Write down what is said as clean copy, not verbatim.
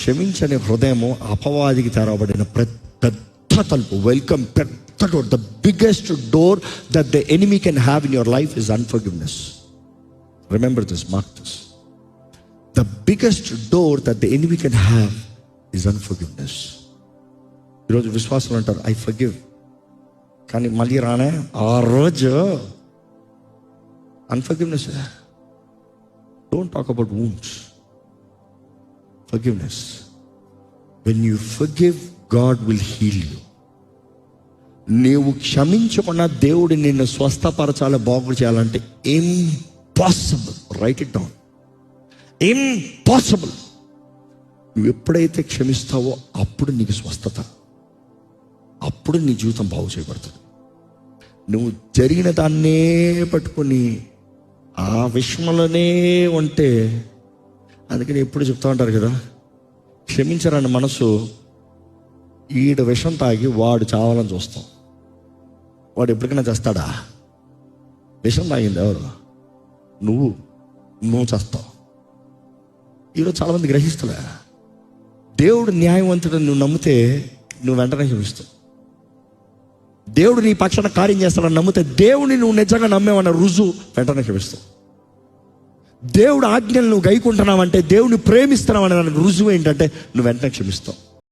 క్షమించని హృదయము అపవాదికి తెరవబడిన పెద్ద తలుపు. వెల్కమ్, పెద్ద door. The biggest door that the enemy can have in your life is unforgiveness. Remember this, mark this. The biggest door that the enemy can have is unforgiveness. ఈరోజు విశ్వాసులు అంటారు I forgive, కానీ మళ్ళీ రానే ఆ రోజు unforgiveness. Don't talk about wounds. Forgiveness. When you forgive, God will heal you. నీవు క్షమించకుండా దేవుడు నిన్ను స్వస్థపరచాలి, బాగు చేయాలంటే impossible. Right it down. Impossible. నువ్వు ఎప్పుడైతే క్షమిస్తావో అప్పుడు నీకు స్వస్థత, అప్పుడు నీ జీవితం బాగు చేయబడుతుంది. నువ్వు జరిగిన దాన్నే పట్టుకొని ఆ విషయంలోనే ఉంటే, అందుకని ఎప్పుడు చెప్తా ఉంటారు కదా, క్షమించరని మనసు ఈడ విషం తాగి వాడు చావాలని చూస్తాం. వాడు ఎప్పటికైనా చేస్తాడా? విషం తాగింది ఎవరు? నువ్వు చేస్తావు. ఈరోజు చాలామంది గ్రహిస్తలే. దేవుడు న్యాయవంతుడు నువ్వు నమ్మితే నువ్వు వెంటనే క్షమిస్తావు. దేవుడు నీ పక్షాన కార్యం చేస్తాడని నమ్మితే, దేవుడిని నువ్వు నిజంగా నమ్మేవన్న రుజువు వెంటనే క్షమిస్తావు. దేవుడు ఆజ్ఞలు నువ్వు గైకుంటున్నావంటే, దేవుడిని ప్రేమిస్తున్నావు అనే దానికి రుజువు ఏంటంటే నువ్వు వెంటనే క్షమిస్తావు.